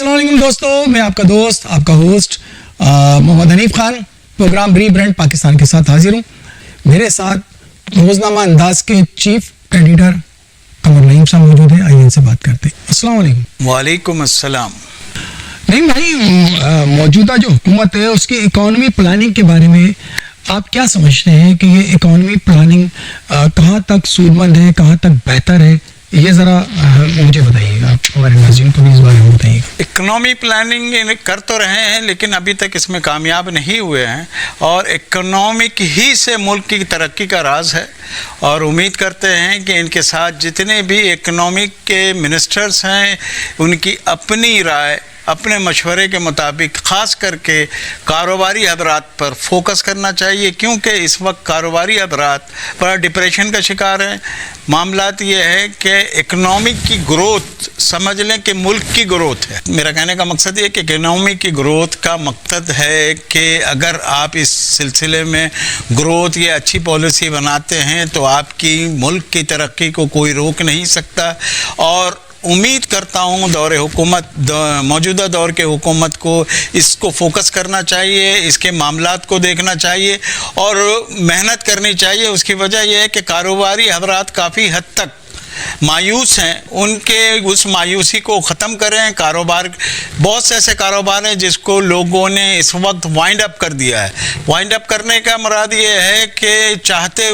अस्सलाम वालेकुम दोस्तों, मैं आपका दोस्त, आपका होस्ट मोहम्मद हनीफ खान प्रोग्राम ब्री ब्रांड पाकिस्तान के साथ हाजिर हूँ। मेरे साथ रोजनामा अंदाज के चीफ एडिटर कमर नईम साहब मौजूद हैं। आइए इनसे बात करते हैं। अस्सलाम वालेकुम। वालेकुम अस्सलाम। नहीं भाई, मौजूदा जो हुकूमत है उसकी इकॉनमी प्लानिंग के बारे में आप क्या समझते हैं कि ये इकॉनमी प्लानिंग कहाँ तक सूदमंद है, कहाँ तक बेहतर है, ये ज़रा मुझे बताइएगा, आप हमारे नाज़रीन को भी इस बारे में बताइएगा। इकोनॉमी प्लानिंग कर तो रहे हैं लेकिन अभी तक इसमें कामयाब नहीं हुए हैं और इकोनॉमिक ही से मुल्क की तरक्की का राज है और उम्मीद करते हैं कि इनके साथ जितने भी इकोनॉमिक के मिनिस्टर्स हैं उनकी अपनी राय, अपने मशवरे के मुताबिक ख़ास करके कारोबारी हजरात पर फोकस करना चाहिए, क्योंकि इस वक्त कारोबारी हजरात बड़ा डिप्रेशन का शिकार हैं। मामलात ये है कि इकनॉमिक की ग्रोथ, समझ लें कि मुल्क की ग्रोथ है। मेरा कहने का मकसद ये कि इकनॉमी की ग्रोथ का मकसद है कि अगर आप इस सिलसिले में ग्रोथ या अच्छी पॉलिसी बनाते हैं तो आपकी मुल्क की तरक्की को कोई रोक नहीं सकता। और उम्मीद करता हूँ मौजूदा दौर के हुकूमत को इसको फोकस करना चाहिए, इसके मामलात को देखना चाहिए और मेहनत करनी चाहिए। उसकी वजह यह है कि कारोबारी हजरात काफ़ी हद तक मायूस हैं, उनके उस मायूसी को ख़त्म करें। कारोबार, बहुत से ऐसे कारोबार हैं जिसको लोगों ने इस वक्त वाइंड अप कर दिया है। वाइंड अप करने का मुराद ये है कि चाहते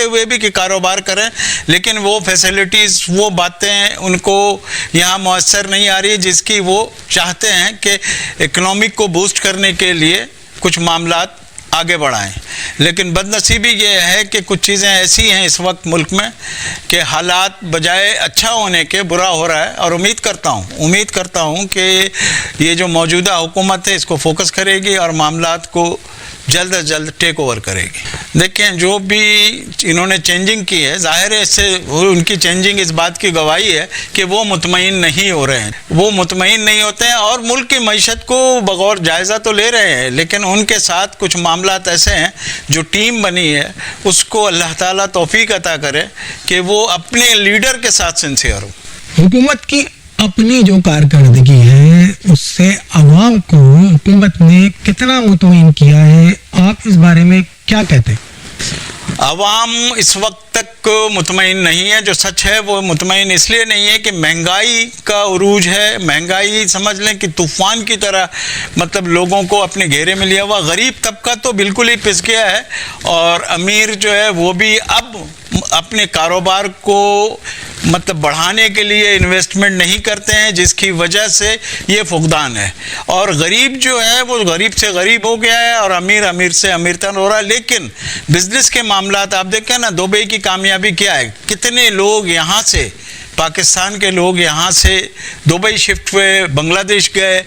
हुए भी कि कारोबार करें, लेकिन वो फैसिलिटीज़, वो बातें उनको यहाँ मुयस्सर नहीं आ रही जिसकी वो चाहते हैं कि इकनॉमिक को बूस्ट करने के लिए कुछ मामलात आगे बढ़ाएं। लेकिन बदनसीबी ये है कि कुछ चीज़ें ऐसी हैं इस वक्त मुल्क में कि हालात बजाय अच्छा होने के बुरा हो रहा है और उम्मीद करता हूँ कि ये जो मौजूदा हुकूमत है इसको फोकस करेगी और मामलात को जल्द अज जल्द टेक ओवर करेगी। देखें, जो भी इन्होंने चेंजिंग की है, ज़ाहिर है इससे उनकी चेंजिंग इस बात की गवाही है कि वो मुतमईन नहीं हो रहे हैं, वो मुतमईन नहीं होते हैं और मुल्क की मईशत को बगौर जायज़ा तो ले रहे हैं, लेकिन उनके साथ कुछ मामलात ऐसे हैं जो टीम बनी है उसको अल्लाह ताला तौफीक अता करे कि वो अपने लीडर के साथ सिंसियर हो। हुकूमत की अपनी जो कारकर्दगी है उससे अवाम को हुकूमत ने कितना मुतमईन किया है, आप इस बारे में क्या कहते हैं? अवाम इस वक्त तक मुतमईन नहीं है। जो सच है वो मुतमईन इसलिए नहीं है कि महंगाई का उरूज है। महंगाई समझ लें कि तूफ़ान की तरह लोगों को अपने घेरे में लिया हुआ। गरीब तबका तो बिल्कुल ही पिस गया है और अमीर जो है वो भी अब अपने कारोबार को बढ़ाने के लिए इन्वेस्टमेंट नहीं करते हैं, जिसकी वजह से ये फुकदान है। और गरीब जो है वो गरीब से गरीब हो गया है और अमीर से अमीरतन हो रहा है। लेकिन बिजनेस के मामलात आप देखें ना, दुबई की कामयाबी क्या है, कितने लोग यहाँ से, पाकिस्तान के लोग यहाँ से दुबई शिफ्ट हुए, बांग्लादेश गए।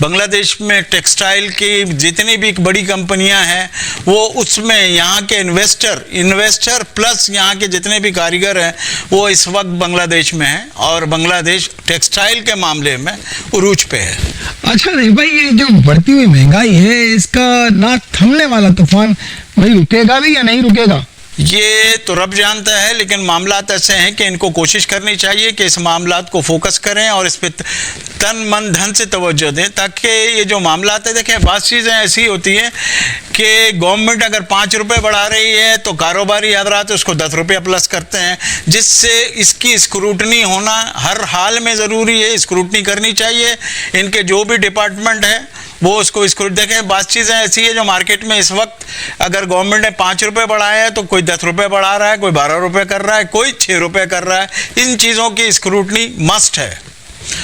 बांग्लादेश में टेक्सटाइल की जितनी भी बड़ी कंपनियाँ हैं वो उसमें यहाँ के इन्वेस्टर प्लस यहाँ के जितने भी कारीगर हैं वो इस वक्त बांग्लादेश में हैं और बांग्लादेश टेक्सटाइल के मामले में उरूज पे है। अच्छा नहीं भाई, ये जो बढ़ती हुई महंगाई है इसका ना थमने वाला तूफान भाई रुकेगा भी या नहीं रुकेगा, ये तो रब जानता है। लेकिन मामलात ऐसे हैं कि इनको कोशिश करनी चाहिए कि इस मामलात को फोकस करें और इस पर तन मन धन से तवज्जो दें, ताकि ये जो मामलात है, देखें बात चीज़ें ऐसी होती हैं कि गवर्नमेंट अगर 5 रुपये बढ़ा रही है तो कारोबारी हजरात उसको 10 रुपये प्लस करते हैं, जिससे इसकी स्क्रूटनी होना हर हाल में ज़रूरी है। स्क्रूटनी करनी चाहिए। इनके जो भी डिपार्टमेंट है वो उसको देखें। बात चीज़ें ऐसी है जो मार्केट में इस वक्त अगर गवर्नमेंट ने 5 रुपये बढ़ाए हैं तो कोई 10 रुपये बढ़ा रहा है, कोई 12 रुपये कर रहा है, कोई 6 रुपये कर रहा है। इन चीज़ों की स्क्रूटनी मस्ट है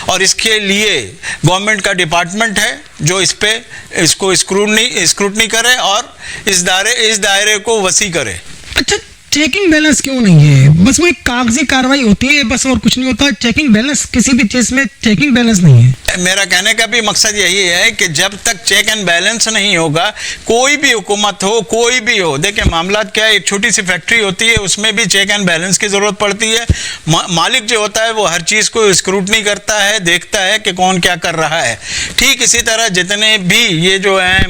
और इसके लिए गवर्नमेंट का डिपार्टमेंट है जो इसको स्क्रूटनी करे और इस दायरे को वसी करे। अच्छा, चेकिंग बैलेंस क्यों नहीं है? बस वो एक कागजी कार्रवाई होती है बस, और कुछ नहीं होता। चेकिंग बैलेंस, किसी भी चीज़ में चेकिंग बैलेंस नहीं है। मेरा कहने का भी मकसद यही है कि जब तक चेक एंड बैलेंस नहीं होगा, कोई भी हुकूमत हो, कोई भी हो, देखिए मामलात क्या है, एक छोटी सी फैक्ट्री होती है उसमें भी चेक एंड बैलेंस की ज़रूरत पड़ती है। मालिक जो होता है वो हर चीज़ को स्क्रूटनी करता है, देखता है कि कौन क्या कर रहा है। ठीक इसी तरह जितने भी ये जो हैं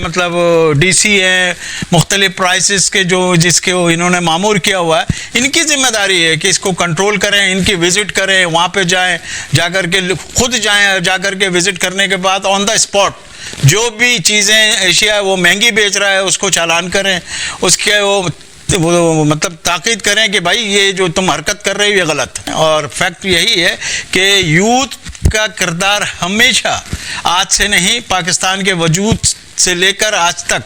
DC हैं, मुख्तलिफ प्राइसेस के जो जिसके इन्होंने मामूर किया हुआ है, इनकी जिम्मेदारी है कि इसको कंट्रोल करें, इनकी विजिट करें, वहाँ पे जाएं, जाकर के खुद जाएं, जाकर के विजिट करने के बाद ऑन द स्पॉट जो भी चीज़ें एशिया वो महंगी बेच रहा है उसको चालान करें, उसके वो मतलब ताकीद करें कि भाई ये जो तुम हरकत कर रहे हो ये गलत है। और फैक्ट यही है कि यूथ का किरदार हमेशा, आज से नहीं, पाकिस्तान के वजूद से लेकर आज तक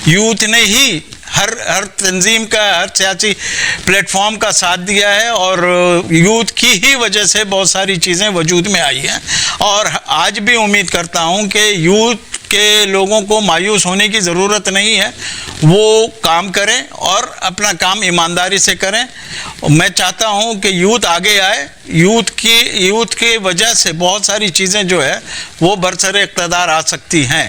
यूथ ने ही हर तंजीम का, हर सियासी प्लेटफॉर्म का साथ दिया है और यूथ की ही वजह से बहुत सारी चीज़ें वजूद में आई हैं। और आज भी उम्मीद करता हूं कि यूथ के लोगों को मायूस होने की ज़रूरत नहीं है, वो काम करें और अपना काम ईमानदारी से करें। मैं चाहता हूं कि यूथ आगे आए, यूथ की वजह से बहुत सारी चीज़ें जो है वो बरसरे इक़्तिदार आ सकती हैं।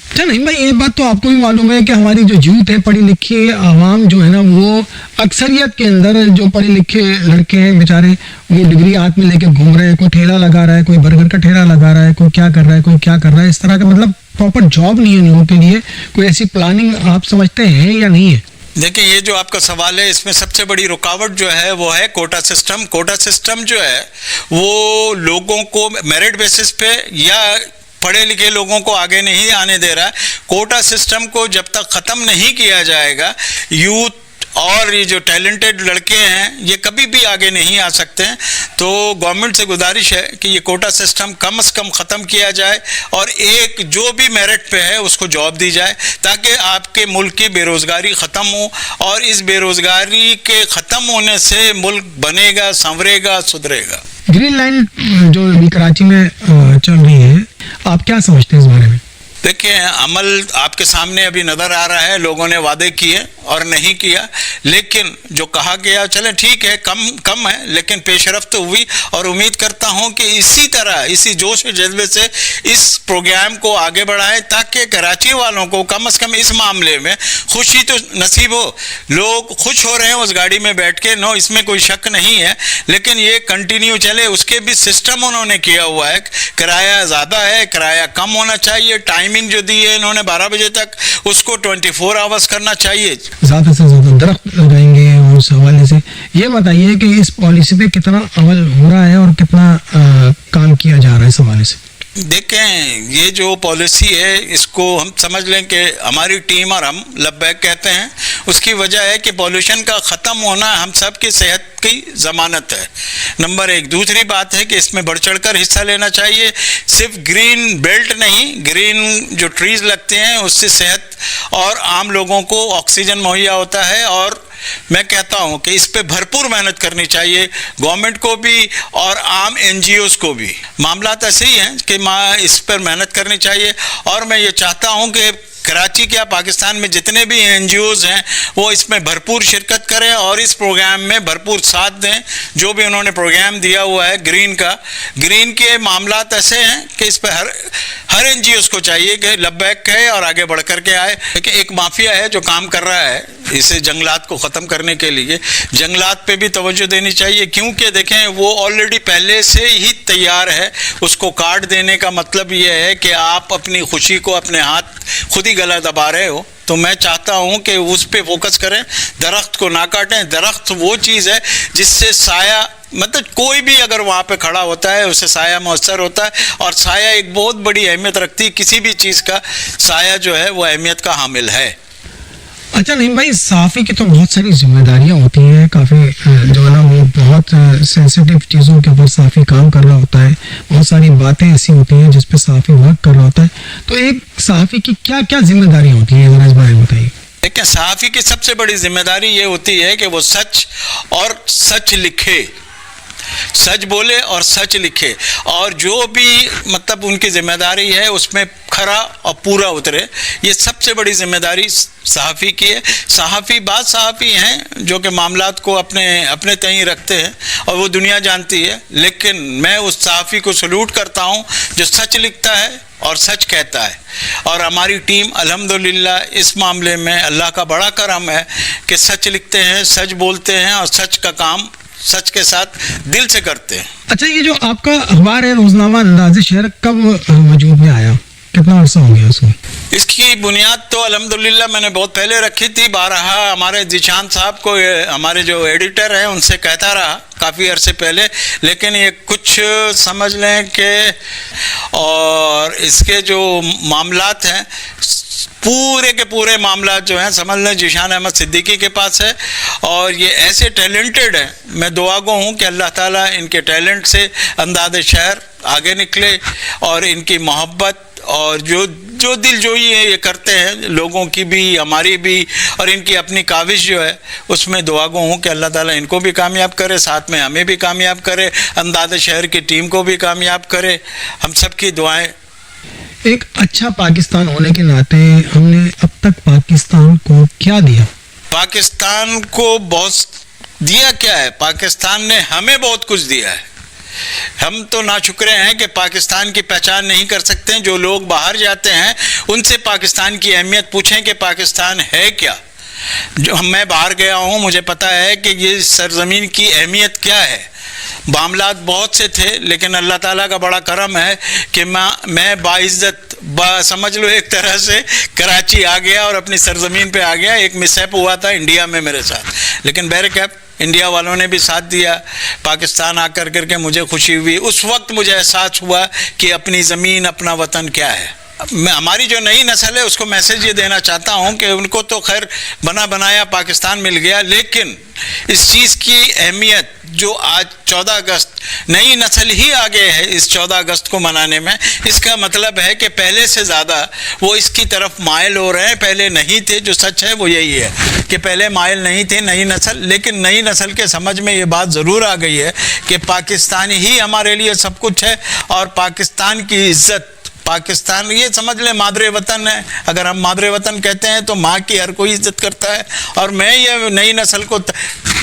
अच्छा नहीं भाई, ये बात तो आपको भी मालूम है कि हमारी जो यूथ है, पढ़ी लिखी आवाम जो है ना, वो अक्सरियत के अंदर जो पढ़े लिखे लड़के हैं बेचारे, वो डिग्री हाथ में लेके घूम रहे हैं, कोई ठेला लगा रहा है, कोई बर्गर का ठेला लगा रहा है, कोई क्या कर रहा है, कोई क्या कर रहा है, इस तरह का मतलब प्रॉपर जॉब नहीं है इन लोगों के लिए। कोई ऐसी प्लानिंग आप समझते हैं या नहीं है? देखिए, ये जो आपका सवाल है इसमें सबसे बड़ी रुकावट जो है वो है कोटा सिस्टम। कोटा सिस्टम जो है वो लोगों को मेरिट बेसिस पे या पढ़े लिखे लोगों को आगे नहीं आने दे रहा है। कोटा सिस्टम को जब तक ख़त्म नहीं किया जाएगा, यूथ और ये जो टैलेंटेड लड़के हैं ये कभी भी आगे नहीं आ सकते हैं। तो गवर्नमेंट से गुजारिश है कि ये कोटा सिस्टम कम से कम ख़त्म किया जाए और एक जो भी मेरिट पे है उसको जॉब दी जाए, ताकि आपके मुल्क की बेरोज़गारी ख़त्म हो। और इस बेरोज़गारी के ख़त्म होने से मुल्क बनेगा, संवरेगा, सुधरेगा। ग्रीन लाइन जो अभी कराची में चल रही है, आप क्या समझते हैं इस बारे में? देखिए, अमल आपके सामने अभी नज़र आ रहा है, लोगों ने वादे किए और नहीं किया, लेकिन जो कहा गया चले ठीक है, कम है, लेकिन पेशरफ्त तो हुई। और उम्मीद करता हूं कि इसी तरह, इसी जोश और जज्बे से इस प्रोग्राम को आगे बढ़ाएं, ताकि कराची वालों को कम से कम इस मामले में खुशी तो नसीब हो। लोग खुश हो रहे हैं उस गाड़ी में बैठ के, नो, इसमें कोई शक नहीं है, लेकिन ये कंटिन्यू चले। उसके भी सिस्टम उन्होंने किया हुआ है, किराया ज़्यादा है, किराया कम होना चाहिए, टाइमिंग जो दी है इन्होंने 12 बजे तक, उसको 24 आवर्स करना चाहिए। ज़्यादा से ज़्यादा दरख्त लगाएंगे। और उस हवाले से ये बताइए कि इस पॉलिसी पे कितना अमल हो रहा है और कितना काम किया जा रहा है इस हवाले से? देखें, ये जो पॉलिसी है इसको हम समझ लें कि हमारी टीम और हम लब्बैक कहते हैं। उसकी वजह है कि पॉल्यूशन का ख़त्म होना हम सब की सेहत की ज़मानत है, नंबर 1। दूसरी बात है कि इसमें बढ़ चढ़ कर हिस्सा लेना चाहिए। सिर्फ ग्रीन बेल्ट नहीं, ग्रीन जो ट्रीज़ लगते हैं उससे सेहत और आम लोगों को ऑक्सीजन मुहैया होता है। और मैं कहता हूं कि इस पे भरपूर मेहनत करनी चाहिए, गवर्नमेंट को भी और आम NGOs को भी। मामला ऐसे ही हैं कि इस पर मेहनत करनी चाहिए। और मैं ये चाहता हूं कि कराची क्या पाकिस्तान में जितने भी NGOs हैं वो इसमें भरपूर शिरकत करें और इस प्रोग्राम में भरपूर साथ दें। जो भी उन्होंने प्रोग्राम दिया हुआ है ग्रीन का, ग्रीन के मामलात ऐसे हैं कि इस पर हर NGOs को चाहिए कि लब्बैक कहे और आगे बढ़ कर के आए। लेकिन एक माफिया है जो काम कर रहा है इसे जंगलात को ख़त्म करने के लिए, जंगलात पे भी तवज्जो देनी चाहिए, क्योंकि देखें वो ऑलरेडी पहले से ही तैयार है। उसको काट देने का मतलब ये है कि आप अपनी खुशी को अपने हाथ खुद ही गला दबा रहे हो। तो मैं चाहता हूं कि उस पे फोकस करें, दरख्त को ना काटें। दरख्त वो चीज़ है जिससे साया, मतलब कोई भी अगर वहाँ पे खड़ा होता है उससे साया मुअस्सर होता है, और साया एक बहुत बड़ी अहमियत रखती है। किसी भी चीज़ का साया जो है वो अहमियत का हामिल है। अच्छा नहीं भाई, सहाफ़ी की तो बहुत सारी जिम्मेदारियां होती हैं, काफ़ी जो है ना वो बहुत सेंसिटिव चीज़ों के ऊपर सहाफ़ी काम कर रहा होता है, बहुत सारी बातें ऐसी होती हैं जिस पे सहाफ़ी वर्क कर रहा होता है। तो एक सहाफ़ी की क्या क्या जिम्मेदारियां होती हैं, ज़रा इस बारे में बताइए। देखिए, सहाफ़ी की सबसे बड़ी जिम्मेदारी ये होती है कि वो सच और सच लिखे, सच बोले और सच लिखे, और जो भी मतलब उनकी जिम्मेदारी है उसमें खरा और पूरा उतरे। ये सबसे बड़ी जिम्मेदारी सहाफ़ी की है। सहाफ़ी बाद सहाफ़ी हैं जो कि मामलात को अपने तय रखते हैं और वो दुनिया जानती है, लेकिन मैं उस सहाफ़ी को सलूट करता हूँ जो सच लिखता है और सच कहता है। और हमारी टीम अल्हम्दुलिल्लाह इस मामले में अल्लाह का बड़ा करम है कि सच लिखते हैं, सच बोलते हैं और सच का काम सच के साथ दिल से करते हैं। अच्छा, ये जो आपका अखबार है रोजनामा अंदाज़े शहर, कब वजूद में आया, कितना अरसा हो गया उसको? इसकी बुनियाद तो अल्हम्दुलिल्लाह मैंने बहुत पहले रखी थी, बारहा हमारे जिशान साहब को, हमारे जो एडिटर हैं उनसे कहता रहा काफ़ी अरसे पहले, लेकिन ये कुछ समझ लें कि और इसके जो मामलात हैं पूरे के पूरे मामला जो हैं समझ लें जिशान अहमद सिद्दीकी के पास है, और ये ऐसे टैलेंटेड हैं। मैं दुआ गो हूँ कि अल्लाह ताला इनके टैलेंट से अंदाज़ शहर आगे निकले और इनकी मोहब्बत और जो दिल जो ये करते हैं लोगों की भी हमारी भी और इनकी अपनी काविश जो है उसमें दुआ गो हूँ कि अल्लाह ताला इनको भी कामयाब करे, साथ में हमें भी कामयाब करे, अंदाज़ शहर की टीम को भी कामयाब करे। हम सब की दुआएं। एक अच्छा पाकिस्तान होने के नाते हमने अब तक पाकिस्तान को क्या दिया? पाकिस्तान को बहुत दिया क्या है? पाकिस्तान ने हमें बहुत कुछ दिया है। हम तो नाशुक्रे हैं कि पाकिस्तान की पहचान नहीं कर सकते हैं। जो लोग बाहर जाते हैं उनसे पाकिस्तान की अहमियत पूछें कि पाकिस्तान है क्या। जो मैं बाहर गया हूँ, मुझे पता है कि ये सरज़मीन की अहमियत क्या है। मामलात बहुत से थे, लेकिन अल्लाह ताला का बड़ा करम है कि मैं बाइज़्ज़त समझ लो एक तरह से कराची आ गया और अपनी सरज़मीन पे आ गया। एक मिसहैप हुआ था इंडिया में मेरे साथ, लेकिन बहरकैफ इंडिया वालों ने भी साथ दिया। पाकिस्तान आकर करके मुझे खुशी हुई। उस वक्त मुझे एहसास हुआ कि अपनी ज़मीन अपना वतन क्या है। मैं हमारी जो नई नस्ल है उसको मैसेज ये देना चाहता हूँ कि उनको तो खैर बना बनाया पाकिस्तान मिल गया, लेकिन इस चीज़ की अहमियत जो आज 14 अगस्त नई नस्ल ही आगे है इस 14 अगस्त को मनाने में, इसका मतलब है कि पहले से ज़्यादा वो इसकी तरफ माइल हो रहे हैं। पहले नहीं थे, जो सच है वो यही है कि पहले माइल नहीं थे नई नस्ल, लेकिन नई नस्ल के समझ में ये बात ज़रूर आ गई है कि पाकिस्तान ही हमारे लिए सब कुछ है और पाकिस्तान की इज़्ज़त, पाकिस्तान ये समझ लें मादरे वतन है। अगर हम मादरे वतन कहते हैं तो माँ की हर कोई इज्जत करता है। और मैं ये नई नस्ल को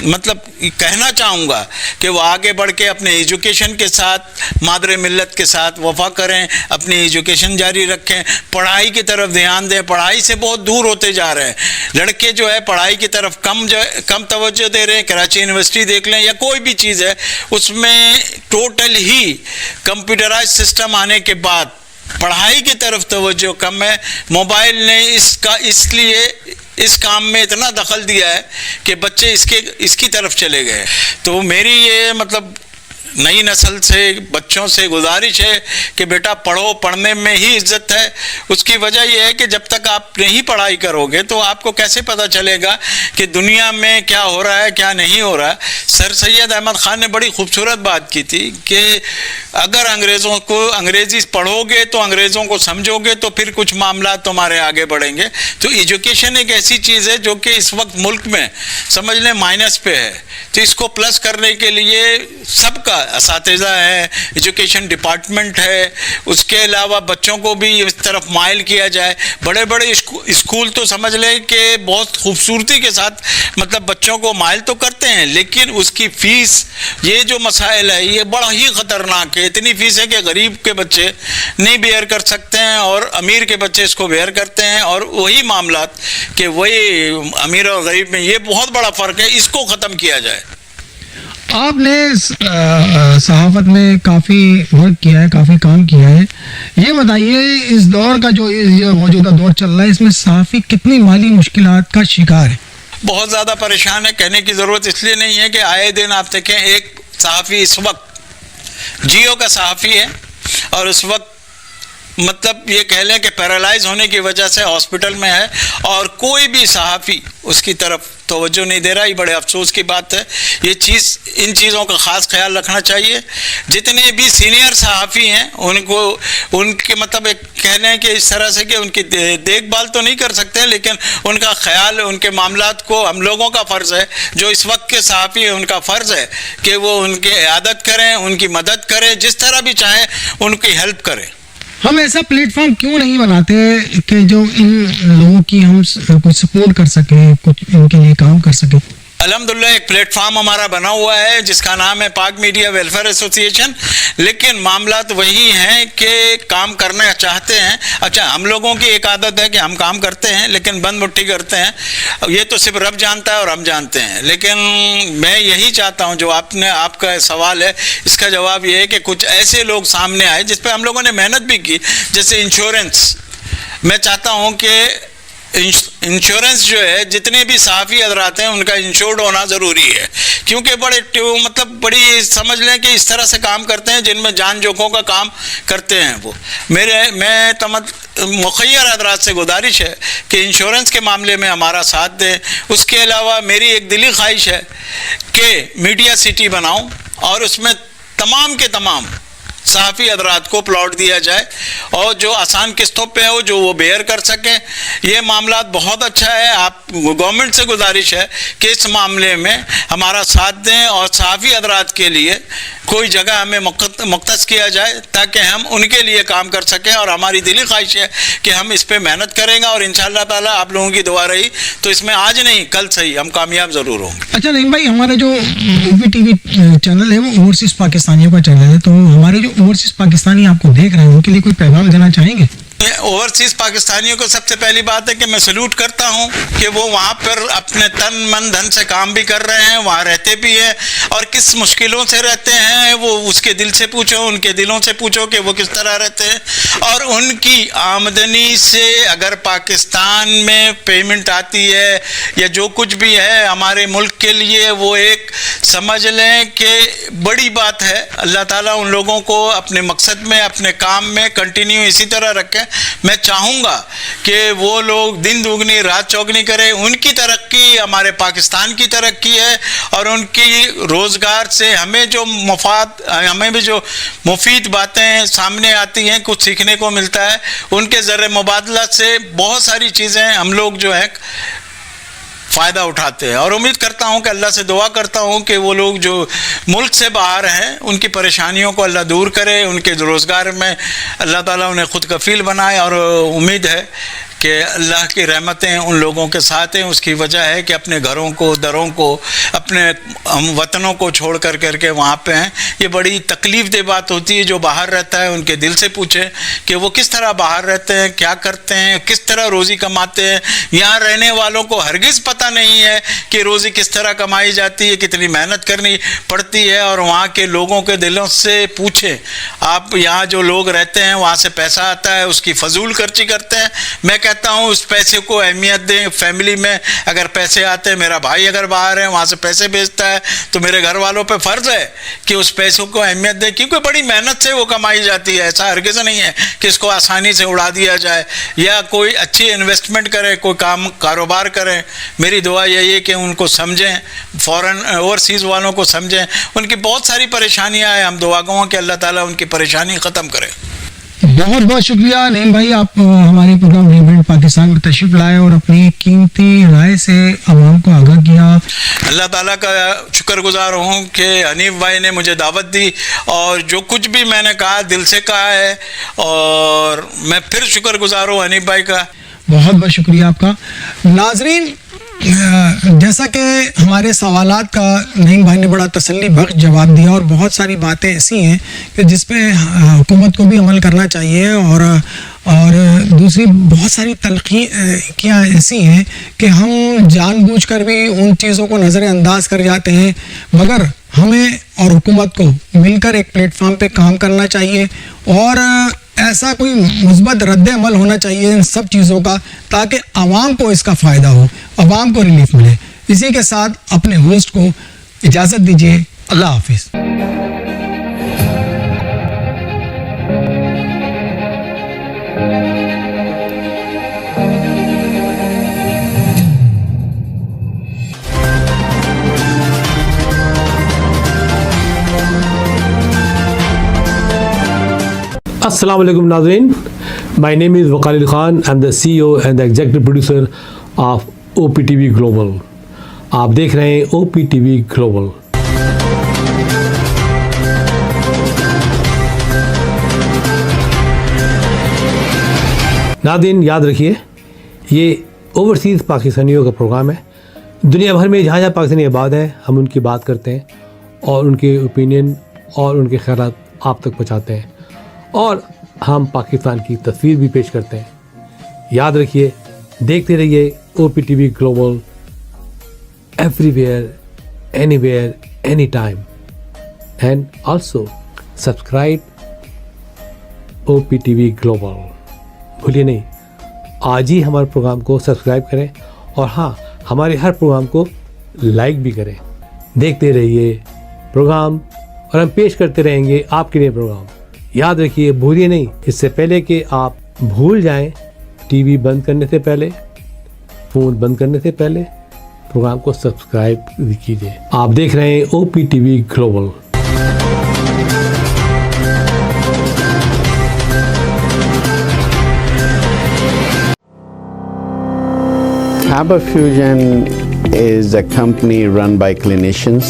मतलब कहना चाहूँगा कि वो आगे बढ़ के अपने एजुकेशन के साथ मादरे मिल्लत के साथ वफा करें, अपनी एजुकेशन जारी रखें, पढ़ाई की तरफ ध्यान दें। पढ़ाई से बहुत दूर होते जा रहे हैं लड़के, जो है पढ़ाई की तरफ कम तवज्जो दे रहे हैं। कराची यूनिवर्सिटी देख लें या कोई भी चीज़ है, उसमें टोटल ही कंप्यूटराइज सिस्टम आने के बाद पढ़ाई की तरफ तवज्जो कम है। मोबाइल ने इसलिए इस काम में इतना दखल दिया है कि बच्चे इसकी तरफ चले गए। तो मेरी ये मतलब नई नस्ल से बच्चों से गुजारिश है कि बेटा पढ़ो, पढ़ने में ही इज्जत है। उसकी वजह यह है कि जब तक आप नहीं पढ़ाई करोगे तो आपको कैसे पता चलेगा कि दुनिया में क्या हो रहा है क्या नहीं हो रहा है। सर सैयद अहमद ख़ान ने बड़ी खूबसूरत बात की थी कि अगर अंग्रेज़ों को अंग्रेज़ी पढ़ोगे तो अंग्रेज़ों को समझोगे तो फिर कुछ मामला तुम्हारे आगे बढ़ेंगे। तो एजुकेशन एक ऐसी चीज़ है जो कि इस वक्त मुल्क में समझ लें माइनस पे है। तो इसको प्लस करने के लिए सबका असातिज़ा है, एजुकेशन डिपार्टमेंट है, उसके अलावा बच्चों को भी इस तरफ माइल किया जाए। बड़े बड़े स्कूल तो समझ लें कि बहुत खूबसूरती के साथ मतलब बच्चों को माइल तो करते हैं, लेकिन उसकी फ़ीस, ये जो मसाइल है ये बड़ा ही ख़तरनाक है। इतनी फ़ीस है कि गरीब के बच्चे नहीं बेयर कर सकते हैं और अमीर के बच्चे इसको बेयर करते हैं। और वही मामलात कि वही अमीर और गरीब में ये बहुत बड़ा फ़र्क है, इसको ख़त्म किया जाए। आपने सहाफ़त में काफ़ी वर्क किया है, काफ़ी काम किया है। ये बताइए इस दौर का जो मौजूदा दौर चल रहा है, इसमें सहाफ़ी कितनी माली मुश्किलात का शिकार है? बहुत ज़्यादा परेशान है। कहने की ज़रूरत इसलिए नहीं है कि आए दिन आप देखें एक सहाफ़ी इस वक्त जियो का सहाफ़ी है और उस वक्त मतलब ये कह लें कि पैरालाइज होने की वजह से हॉस्पिटल में है और कोई भी सहाफ़ी उसकी तरफ तवज्जो नहीं दे रहा। ये बड़े अफसोस की बात है। ये चीज़, इन चीज़ों का ख़ास ख्याल रखना चाहिए। जितने भी सीनियर सहाफ़ी हैं उनको उनके मतलब एक कह लें कि इस तरह से कि उनकी देखभाल तो नहीं कर सकते, लेकिन उनका ख्याल, उनके मामलात को हम लोगों का फ़र्ज़ है, जो इस वक्त के सहाफ़ी हैं उनका फ़र्ज़ है कि वो उनकी इयादत करें, उनकी मदद करें, जिस तरह भी चाहें उनकी हेल्प करें। हम ऐसा प्लेटफॉर्म क्यों नहीं बनाते कि जो इन लोगों की हम कुछ सपोर्ट कर सकें, कुछ इनके लिए काम कर सकें? الحمدللہ ایک پلیٹ فارم ہمارا بنا ہوا ہے جس کا نام ہے پاک میڈیا ویلفیئر ایسوسی ایشن، لیکن معاملات وہی ہیں کہ کام کرنا چاہتے ہیں. اچھا، ہم لوگوں کی ایک عادت ہے کہ ہم کام کرتے ہیں لیکن بند مٹھی کرتے ہیں، یہ تو صرف رب جانتا ہے اور ہم جانتے ہیں. لیکن میں یہی چاہتا ہوں، جو آپ کا سوال ہے اس کا جواب یہ ہے کہ کچھ ایسے لوگ سامنے آئے جس پہ ہم لوگوں نے محنت بھی کی، جیسے انشورنس. میں چاہتا ہوں کہ انشورنس جو ہے جتنے بھی صحافی حضرات ہیں ان کا انشورڈ ہونا ضروری ہے، کیونکہ بڑی سمجھ لیں کہ اس طرح سے کام کرتے ہیں جن میں جان جوکھوں کا کام کرتے ہیں. وہ میں مخیر حضرات سے گزارش ہے کہ انشورنس کے معاملے میں ہمارا ساتھ دیں. اس کے علاوہ میری ایک دلی خواہش ہے کہ میڈیا سٹی بناؤں اور اس میں تمام کے تمام صحافی حضرات کو پلاٹ دیا جائے اور جو آسان قسطوں پہ ہو جو وہ بیئر کر سکیں. یہ معاملات بہت اچھا ہے. آپ گورنمنٹ سے گزارش ہے کہ اس معاملے میں ہمارا ساتھ دیں اور صحافی حضرات کے لیے کوئی جگہ ہمیں مختص کیا جائے تاکہ ہم ان کے لیے کام کر سکیں. اور ہماری دلی خواہش ہے کہ ہم اس پہ محنت کریں گے اور انشاءاللہ تعالیٰ آپ لوگوں کی دعا رہی تو اس میں آج نہیں کل صحیح ہم کامیاب ضرور ہوں گے. اچھا نعیم بھائی، ہمارا جو OPTV چینل ہے وہ اوورسیز پاکستانیوں کا چینل ہے، تو ہمارے جو اوورسیز پاکستانی آپ کو دیکھ رہے ہیں ان کے لیے کوئی پیغام دینا چاہیں گے؟ اوورسیز پاکستانیوں کو سب سے پہلی بات ہے کہ میں سلوٹ کرتا ہوں کہ وہ وہاں پر اپنے تن من دھن سے کام بھی کر رہے ہیں، وہاں رہتے بھی ہیں اور کس مشکلوں سے رہتے ہیں وہ اس کے دل سے پوچھو، ان کے دلوں سے پوچھو کہ وہ کس طرح رہتے ہیں. اور ان کی آمدنی سے اگر پاکستان میں پیمنٹ آتی ہے یا جو کچھ بھی ہے ہمارے ملک کے لیے، وہ ایک سمجھ لیں کہ بڑی بات ہے. اللہ تعالیٰ ان لوگوں کو اپنے مقصد میں اپنے کام میں کنٹینیو اسی طرح رکھیں. میں چاہوں گا کہ وہ لوگ دن دوگنی رات چوگنی کریں. ان کی ترقی ہمارے پاکستان کی ترقی ہے اور ان کی روزگار سے ہمیں جو بھی جو مفید باتیں سامنے آتی ہیں، کچھ سیکھنے کو ملتا ہے. ان کے زر مبادلہ سے بہت ساری چیزیں ہم لوگ جو ہیں فائدہ اٹھاتے ہیں. اور امید کرتا ہوں کہ اللہ سے دعا کرتا ہوں کہ وہ لوگ جو ملک سے باہر ہیں ان کی پریشانیوں کو اللہ دور کرے، ان کے روزگار میں اللہ تعالیٰ انہیں خود کفیل بنائے. اور امید ہے کہ اللہ کی رحمتیں ان لوگوں کے ساتھ ہیں. اس کی وجہ ہے کہ اپنے گھروں کو، دروں کو، اپنے وطنوں کو چھوڑ کر کے وہاں پہ ہیں. یہ بڑی تکلیف دہ بات ہوتی ہے. جو باہر رہتا ہے ان کے دل سے پوچھیں کہ وہ کس طرح باہر رہتے ہیں، کیا کرتے ہیں، کس طرح روزی کماتے ہیں. یہاں رہنے والوں کو ہرگز پتہ نہیں ہے کہ روزی کس طرح کمائی جاتی ہے، کتنی محنت کرنی پڑتی ہے. اور وہاں کے لوگوں کے دلوں سے پوچھیں. آپ یہاں جو لوگ رہتے ہیں وہاں سے پیسہ آتا ہے، اس کی فضول خرچی کرتے ہیں. میں کہتا ہوں اس پیسے کو اہمیت دیں. فیملی میں اگر پیسے آتے ہیں، میرا بھائی اگر باہر ہے وہاں سے پیسے بھیجتا ہے تو میرے گھر والوں پہ فرض ہے کہ اس پیسوں کو اہمیت دیں، کیونکہ بڑی محنت سے وہ کمائی جاتی ہے. ایسا ہرگز نہیں ہے کہ اس کو آسانی سے اڑا دیا جائے. یا کوئی اچھی انویسٹمنٹ کرے، کوئی کاروبار کریں. میری دعا یہی ہے کہ ان کو سمجھیں، فورن اوورسیز والوں کو سمجھیں. ان کی بہت ساری پریشانیاں ہیں. ہم دعا گو ہیں کہ اللہ تعالیٰ ان کی پریشانی ختم کرے. بہت بہت شکریہ نعیم بھائی، آپ ہمارے پروگرام ریبرینڈ پاکستان میں تشریف لائے اور اپنی قیمتی رائے سے عوام کو آگاہ کیا. اللہ تعالیٰ کا شکر گزار ہوں کہ حنیف بھائی نے مجھے دعوت دی اور جو کچھ بھی میں نے کہا دل سے کہا ہے، اور میں پھر شکر گزار ہوں حنیف بھائی کا. بہت بہت شکریہ آپ کا. ناظرین، جیسا کہ ہمارے سوالات کا نعیم بھائی نے بڑا تسلی بخش جواب دیا اور بہت ساری باتیں ایسی ہیں کہ جس پہ حکومت کو بھی عمل کرنا چاہیے، اور دوسری بہت ساری تلخیاں ایسی ہیں کہ ہم جان بوجھ کر بھی ان چیزوں کو نظر انداز کر جاتے ہیں. مگر ہمیں اور حکومت کو مل کر ایک پلیٹ فارم پہ کام کرنا چاہیے اور ایسا کوئی مثبت رد عمل ہونا چاہیے ان سب چیزوں کا، تاکہ عوام کو اس کا فائدہ ہو، عوام کو ریلیف ملے. اسی کے ساتھ اپنے ہوسٹ کو اجازت دیجیے. اللہ حافظ. السلام علیکم ناظرین، my name is Waqar Ali Khan. I am the CEO and the executive producer of OPTV global. آپ دیکھ رہے ہیں OPTV گلوبل. ناظرین یاد رکھیے، یہ اوورسیز پاکستانیوں کا پروگرام ہے دنیا بھر میں جہاں جہاں پاکستانی آباد ہیں ہم ان کی بات کرتے ہیں اور ان کے اوپینین اور ان کے خیالات آپ تک پہنچاتے ہیں اور ہم پاکستان کی تصویر بھی پیش کرتے ہیں. یاد رکھیے دیکھتے رہیے O P T V global everywhere anywhere any time and also subscribe O P T V global. بھولیے نہیں آج ہی ہمارے پروگرام کو سبسکرائب کریں اور ہاں ہمارے ہر پروگرام کو لائک بھی کریں. دیکھتے رہیے پروگرام اور ہم پیش کرتے رہیں گے آپ کے لیے پروگرام. یاد رکھیے بھولیے نہیں اس سے پہلے کہ آپ بھول جائیں ٹی وی بند کرنے سے پہلے فون بند کرنے سے پہلے پروگرام کو سبسکرائب کیجیے. آپ دیکھ رہے ہیں O P T V global. Kaba Fusion is a company run by clinicians.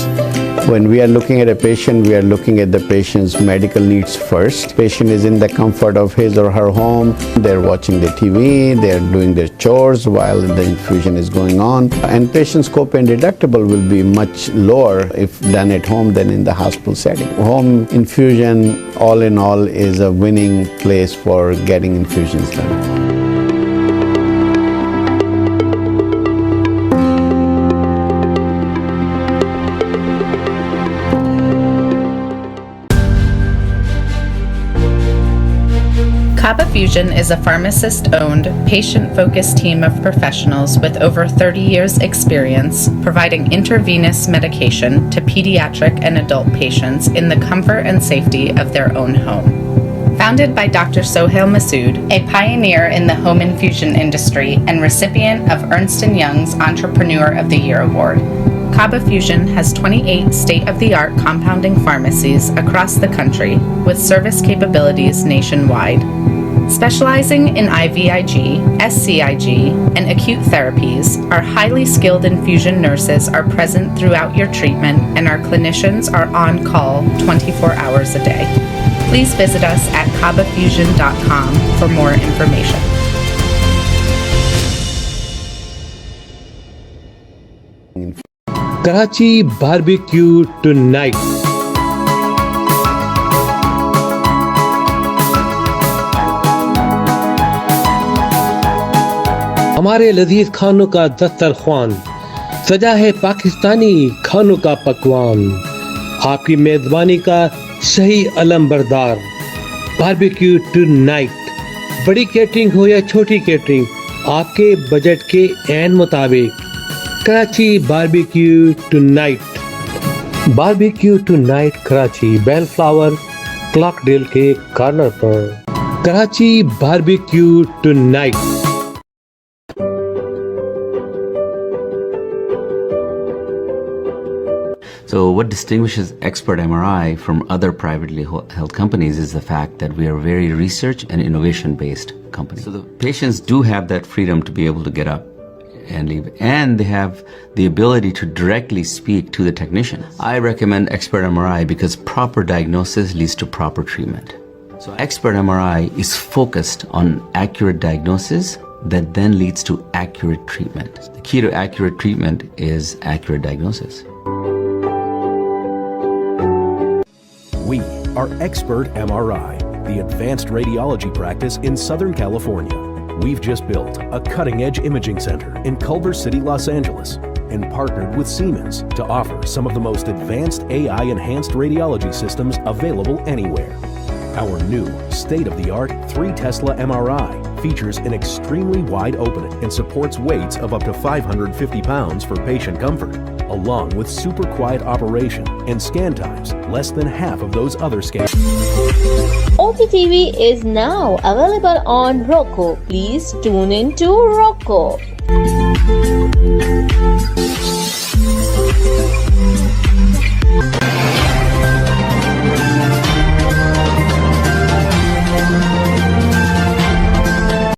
When we are looking at a patient, we are looking at the patient's medical needs first. Patient is in the comfort of his or her home. They're watching the TV, they're doing their chores while the infusion is going on. And patient's copay and deductible will be much lower if done at home than in the hospital setting. Home infusion, all in all, is a winning place for getting infusions done. Kaba Fusion is a pharmacist-owned, patient-focused team of professionals with over 30 years' experience providing intravenous medication to pediatric and adult patients in the comfort and safety of their own home. Founded by Dr. Sohail Masood, a pioneer in the home infusion industry and recipient of Ernst & Young's Entrepreneur of the Year Award, Kaba Fusion has 28 state-of-the-art compounding pharmacies across the country with service capabilities nationwide. Specializing in IVIG, SCIG, and acute therapies, our highly skilled infusion nurses are present throughout your treatment and our clinicians are on call 24 hours a day. Please visit us at kabafusion.com for more information. Karachi barbecue tonight. ہمارے لذیذ کھانوں کا دسترخوان سجا ہے پاکستانی کھانوں کا پکوان. آپ کی میزبانی کا صحیح علم بردار باربیکیو ٹونائٹ. بڑی کیٹرنگ ہو یا چھوٹی کیٹرنگ آپ کے بجٹ کے عین مطابق Karachi barbecue tonight. Barbecue tonight Karachi bell flower clock ڈیل کے کارنر پر. Karachi barbecue tonight. So what distinguishes Expert MRI from other privately held companies is the fact that we are a very research and innovation based company. So the patients do have that freedom to be able to get up and leave, and they have the ability to directly speak to the technician. I recommend Expert MRI because proper diagnosis leads to proper treatment. So Expert MRI is focused on accurate diagnosis that then leads to accurate treatment. The key to accurate treatment is accurate diagnosis. We are Expert MRI, the advanced radiology practice in Southern California. We've just built a cutting-edge imaging center in Culver City, Los Angeles, and partnered with Siemens to offer some of the most advanced AI-enhanced radiology systems available anywhere. Our new state-of-the-art 3 Tesla MRI features an extremely wide opening and supports weights of up to 550 pounds for patient comfort, along with super quiet operation and scan times less than half of those other scans. OPTV is now available on Roku. Please tune in to Roku.